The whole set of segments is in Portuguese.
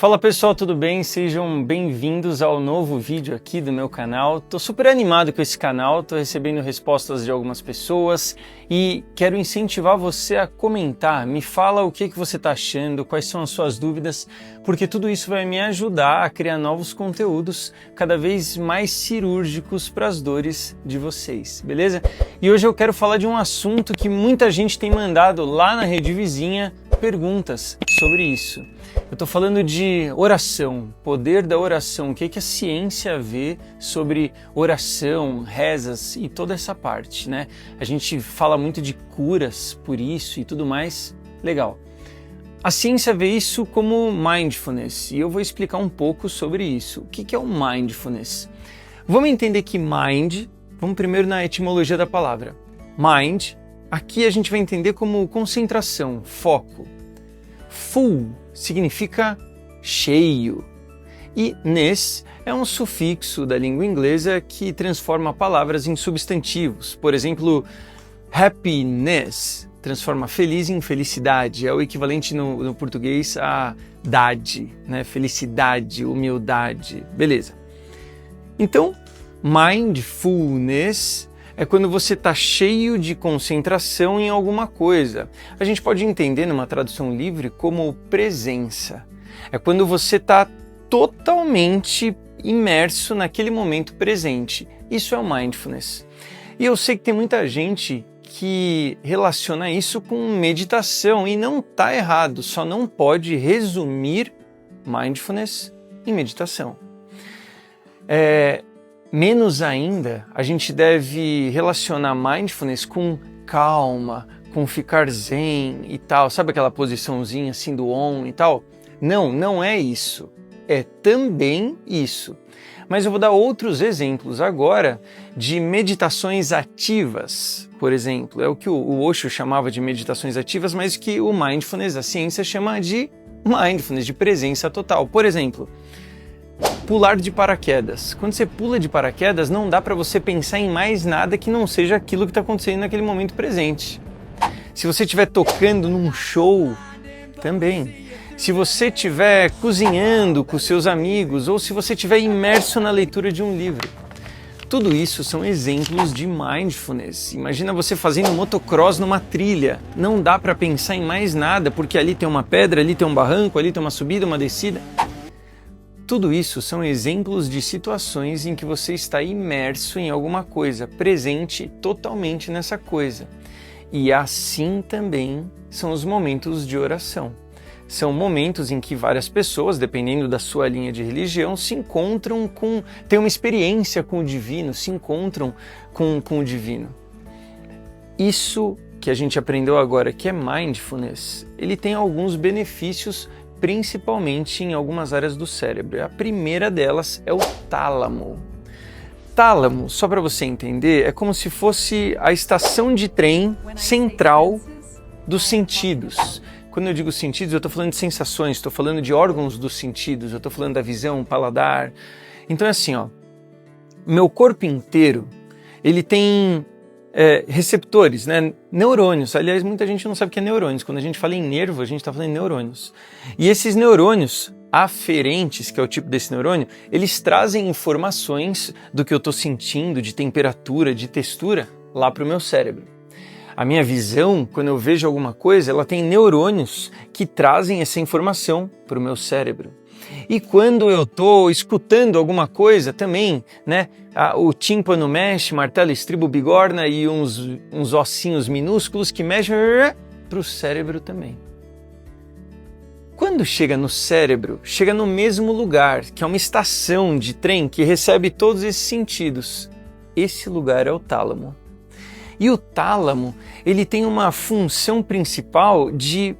Fala pessoal, tudo bem? Sejam bem-vindos ao novo vídeo aqui do meu canal. Tô super animado com esse canal, tô recebendo respostas de algumas pessoas e quero incentivar você a comentar. Me fala o que você tá achando, quais são as suas dúvidas, porque tudo isso vai me ajudar a criar novos conteúdos cada vez mais cirúrgicos para as dores de vocês, beleza? E hoje eu quero falar de um assunto que muita gente tem mandado lá na rede vizinha perguntas sobre isso. Eu estou falando de oração, poder da oração, o que a ciência vê sobre oração, rezas e toda essa parte, né? A gente fala muito de curas por isso e tudo mais, legal. A ciência vê isso como mindfulness e eu vou explicar um pouco sobre isso. O que é o mindfulness? Vamos entender que mind, vamos primeiro na etimologia da palavra. Mind, aqui a gente vai entender como concentração, foco. Full significa cheio e ness é um sufixo da língua inglesa que transforma palavras em substantivos. Por exemplo, happiness transforma feliz em felicidade, é o equivalente no português a dade, né? Felicidade, humildade, beleza. Então, mindfulness é quando você está cheio de concentração em alguma coisa. A gente pode entender numa tradução livre como presença. É quando você está totalmente imerso naquele momento presente. Isso é o mindfulness. E eu sei que tem muita gente que relaciona isso com meditação e não está errado, só não pode resumir mindfulness em meditação. Menos ainda, a gente deve relacionar mindfulness com calma, com ficar zen e tal. Sabe aquela posiçãozinha assim do on e tal? Não é isso. É também isso. Mas eu vou dar outros exemplos agora de meditações ativas. Por exemplo, é o que o Osho chamava de meditações ativas, mas que o mindfulness, a ciência, chama de mindfulness, de presença total. Por exemplo, pular de paraquedas. Quando você pula de paraquedas, não dá para você pensar em mais nada que não seja aquilo que está acontecendo naquele momento presente. Se você estiver tocando num show, também. Se você estiver cozinhando com seus amigos ou se você estiver imerso na leitura de um livro. Tudo isso são exemplos de mindfulness. Imagina você fazendo motocross numa trilha. Não dá para pensar em mais nada, porque ali tem uma pedra, ali tem um barranco, ali tem uma subida, uma descida. Tudo isso são exemplos de situações em que você está imerso em alguma coisa, presente totalmente nessa coisa. E assim também são os momentos de oração. São momentos em que várias pessoas, dependendo da sua linha de religião, se encontram têm uma experiência com o divino, se encontram com o divino. Isso que a gente aprendeu agora, que é mindfulness, ele tem alguns benefícios principalmente em algumas áreas do cérebro. A primeira delas é o tálamo. Tálamo, só para você entender, é como se fosse a estação de trem central dos sentidos. Quando eu digo sentidos, eu estou falando de sensações, estou falando de órgãos dos sentidos, eu estou falando da visão, paladar. Então é assim, meu corpo inteiro, ele tem receptores, né? Neurônios. Aliás, muita gente não sabe o que é neurônios. Quando a gente fala em nervo, a gente está falando em neurônios. E esses neurônios aferentes, que é o tipo desse neurônio, eles trazem informações do que eu estou sentindo, de temperatura, de textura, lá para o meu cérebro. A minha visão, quando eu vejo alguma coisa, ela tem neurônios que trazem essa informação para o meu cérebro. E quando eu estou escutando alguma coisa também, né? O tímpano mexe, martelo, estribo, bigorna e uns ossinhos minúsculos que mexem para o cérebro também. Quando chega no cérebro, chega no mesmo lugar, que é uma estação de trem que recebe todos esses sentidos. Esse lugar é o tálamo. E o tálamo, ele tem uma função principal de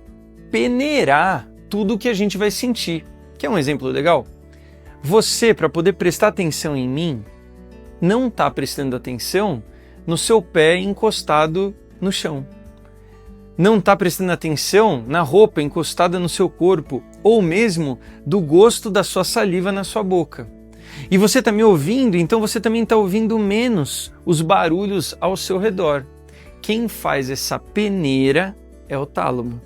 peneirar tudo o que a gente vai sentir. Quer um exemplo legal? Você, para poder prestar atenção em mim, não está prestando atenção no seu pé encostado no chão. Não está prestando atenção na roupa encostada no seu corpo, ou mesmo do gosto da sua saliva na sua boca. E você está me ouvindo, então você também está ouvindo menos os barulhos ao seu redor. Quem faz essa peneira é o tálamo.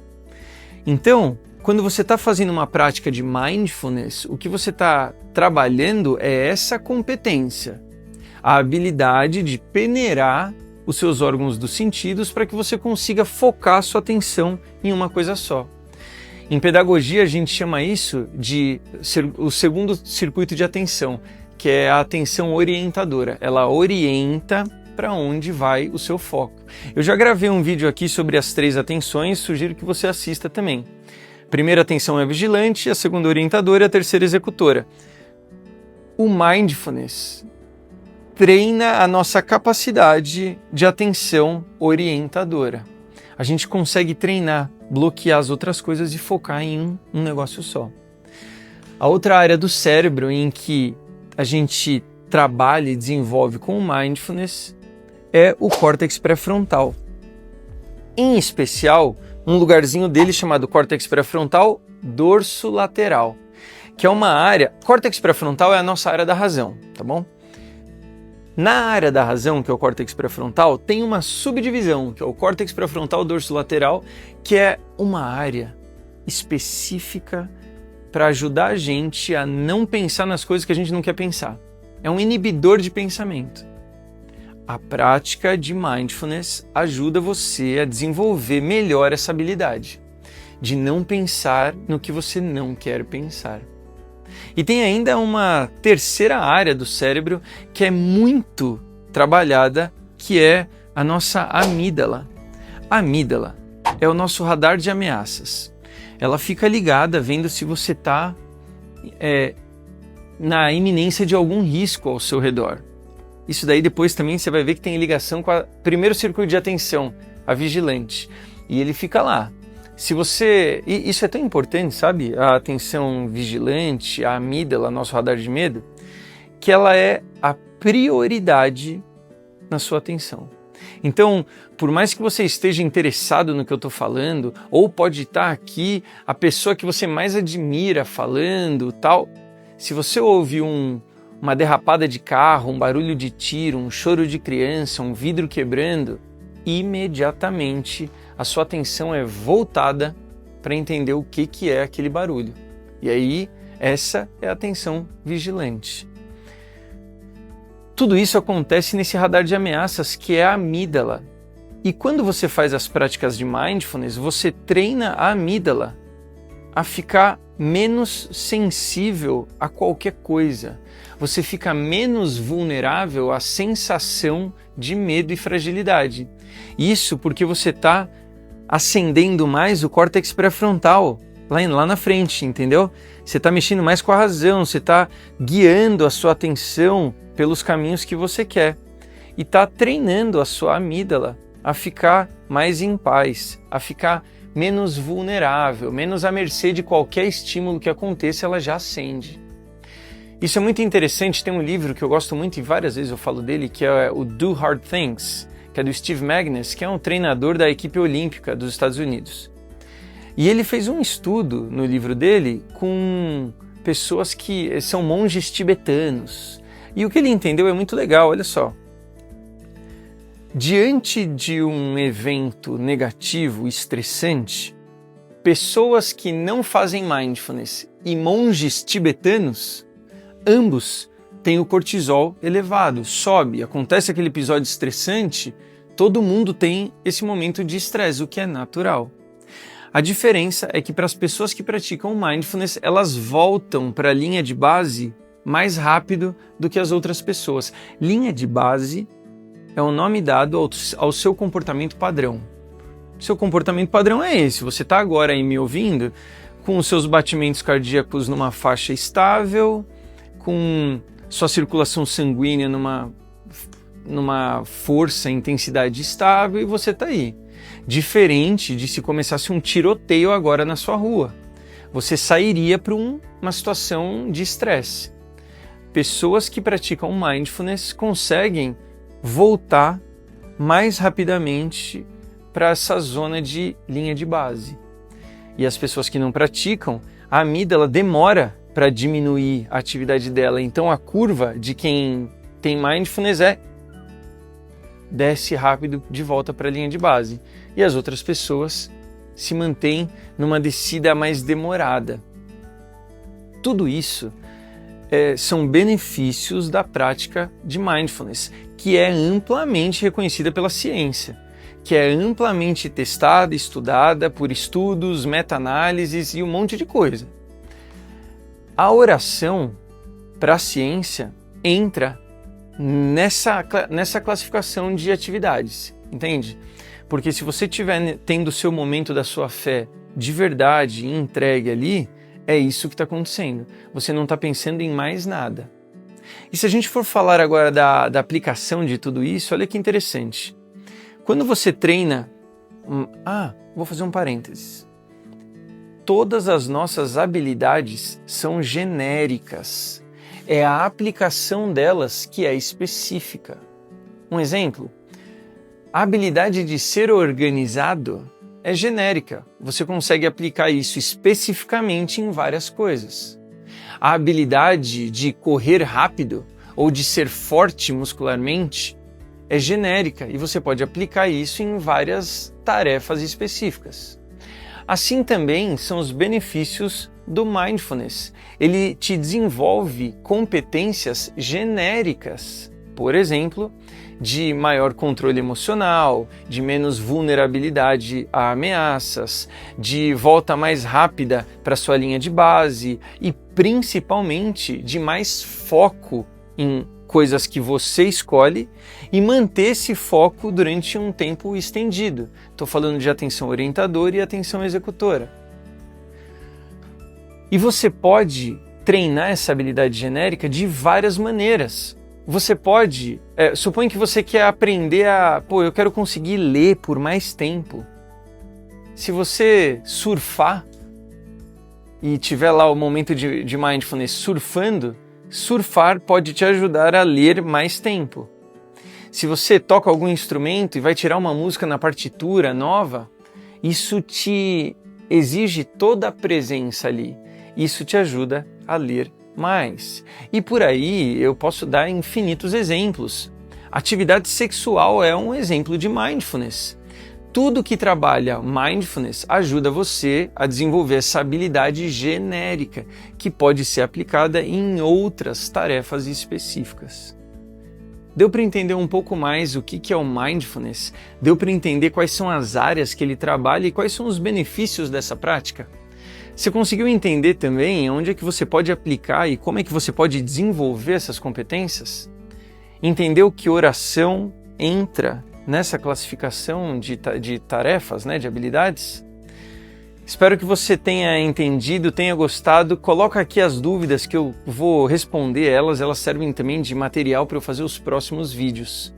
Então, quando você está fazendo uma prática de mindfulness, o que você está trabalhando é essa competência, a habilidade de peneirar os seus órgãos dos sentidos para que você consiga focar sua atenção em uma coisa só. Em pedagogia, a gente chama isso de o segundo circuito de atenção, que é a atenção orientadora. Ela orienta para onde vai o seu foco. Eu já gravei um vídeo aqui sobre as 3 atenções, sugiro que você assista também. A primeira atenção é vigilante, a segunda orientadora e a terceira executora. O mindfulness treina a nossa capacidade de atenção orientadora. A gente consegue treinar, bloquear as outras coisas e focar em um negócio só. A outra área do cérebro em que a gente trabalha e desenvolve com o mindfulness é o córtex pré-frontal. Em especial, um lugarzinho dele chamado córtex pré-frontal dorsolateral, que é uma área... Córtex pré-frontal é a nossa área da razão, tá bom? Na área da razão, que é o córtex pré-frontal, tem uma subdivisão, que é o córtex pré-frontal dorsolateral, que é uma área específica para ajudar a gente a não pensar nas coisas que a gente não quer pensar. É um inibidor de pensamento. A prática de mindfulness ajuda você a desenvolver melhor essa habilidade de não pensar no que você não quer pensar. E tem ainda uma terceira área do cérebro que é muito trabalhada, que é a nossa amígdala. A amígdala é o nosso radar de ameaças. Ela fica ligada vendo se você está na iminência de algum risco ao seu redor. Isso daí depois também você vai ver que tem ligação com o primeiro círculo de atenção, a vigilante. E ele fica lá. Se você... E isso é tão importante, sabe? A atenção vigilante, a amígdala, nosso radar de medo, que ela é a prioridade na sua atenção. Então, por mais que você esteja interessado no que eu estou falando, ou pode estar aqui a pessoa que você mais admira falando, tal, se você ouve uma derrapada de carro, um barulho de tiro, um choro de criança, um vidro quebrando, imediatamente a sua atenção é voltada para entender o que é aquele barulho. E aí, essa é a atenção vigilante. Tudo isso acontece nesse radar de ameaças que é a amígdala. E quando você faz as práticas de mindfulness, você treina a amígdala a ficar menos sensível a qualquer coisa. Você fica menos vulnerável à sensação de medo e fragilidade. Isso porque você está acendendo mais o córtex pré-frontal lá na frente, entendeu? Você está mexendo mais com a razão, você está guiando a sua atenção pelos caminhos que você quer e está treinando a sua amígdala a ficar mais em paz, a ficar menos vulnerável, menos à mercê de qualquer estímulo que aconteça, ela já acende. Isso é muito interessante, tem um livro que eu gosto muito e várias vezes eu falo dele, que é o Do Hard Things, que é do Steve Magness, que é um treinador da equipe olímpica dos Estados Unidos. E ele fez um estudo no livro dele com pessoas que são monges tibetanos. E o que ele entendeu é muito legal, olha só. Diante de um evento negativo, estressante, pessoas que não fazem mindfulness e monges tibetanos, ambos têm o cortisol elevado, sobe, acontece aquele episódio estressante, todo mundo tem esse momento de estresse, o que é natural. A diferença é que para as pessoas que praticam mindfulness, elas voltam para a linha de base mais rápido do que as outras pessoas. Linha de base é o nome dado ao seu comportamento padrão. Seu comportamento padrão é esse, você está agora aí me ouvindo com os seus batimentos cardíacos numa faixa estável, com sua circulação sanguínea numa força, intensidade estável e você está aí. Diferente de se começasse um tiroteio agora na sua rua. Você sairia para uma situação de estresse. Pessoas que praticam mindfulness conseguem voltar mais rapidamente para essa zona de linha de base. E as pessoas que não praticam, a amígdala demora para diminuir a atividade dela. Então a curva de quem tem mindfulness desce rápido de volta para a linha de base. E as outras pessoas se mantém numa descida mais demorada. Tudo isso são benefícios da prática de mindfulness, que é amplamente reconhecida pela ciência, que é amplamente testada, estudada por estudos, meta-análises e um monte de coisa. A oração, para a ciência, entra nessa classificação de atividades, entende? Porque se você estiver tendo o seu momento da sua fé de verdade e entregue ali, é isso que está acontecendo. Você não está pensando em mais nada. E se a gente for falar agora da aplicação de tudo isso, olha que interessante. Quando você treina... vou fazer um parênteses. Todas as nossas habilidades são genéricas. É a aplicação delas que é específica. Um exemplo, a habilidade de ser organizado é genérica. Você consegue aplicar isso especificamente em várias coisas. A habilidade de correr rápido ou de ser forte muscularmente é genérica e você pode aplicar isso em várias tarefas específicas. Assim também são os benefícios do mindfulness. Ele te desenvolve competências genéricas, por exemplo, de maior controle emocional, de menos vulnerabilidade a ameaças, de volta mais rápida para sua linha de base e principalmente de mais foco em coisas que você escolhe e manter esse foco durante um tempo estendido. Estou falando de atenção orientadora e atenção executora. E você pode treinar essa habilidade genérica de várias maneiras. Você pode, suponha que você quer aprender eu quero conseguir ler por mais tempo. Se você surfar e tiver lá o momento de mindfulness surfando, surfar pode te ajudar a ler mais tempo. Se você toca algum instrumento e vai tirar uma música na partitura nova, isso te exige toda a presença ali. Isso te ajuda a ler mais. E por aí eu posso dar infinitos exemplos. Atividade sexual é um exemplo de mindfulness. Tudo que trabalha mindfulness ajuda você a desenvolver essa habilidade genérica que pode ser aplicada em outras tarefas específicas. Deu para entender um pouco mais o que é o mindfulness? Deu para entender quais são as áreas que ele trabalha e quais são os benefícios dessa prática? Você conseguiu entender também onde é que você pode aplicar e como é que você pode desenvolver essas competências? Entendeu que oração entra nessa classificação de tarefas, de habilidades? Espero que você tenha entendido, tenha gostado. Coloca aqui as dúvidas que eu vou responder elas servem também de material para eu fazer os próximos vídeos.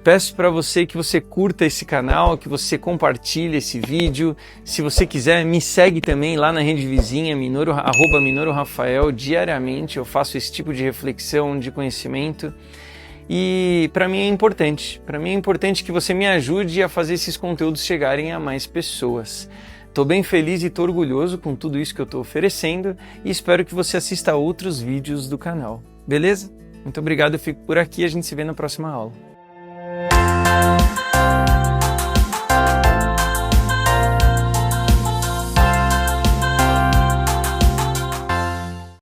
Peço para você que você curta esse canal, que você compartilhe esse vídeo. Se você quiser, me segue também lá na rede vizinha, @MinoroRafael. Diariamente eu faço esse tipo de reflexão, de conhecimento. E para mim é importante que você me ajude a fazer esses conteúdos chegarem a mais pessoas. Estou bem feliz e estou orgulhoso com tudo isso que eu estou oferecendo e espero que você assista a outros vídeos do canal. Beleza? Muito obrigado, eu fico por aqui e a gente se vê na próxima aula.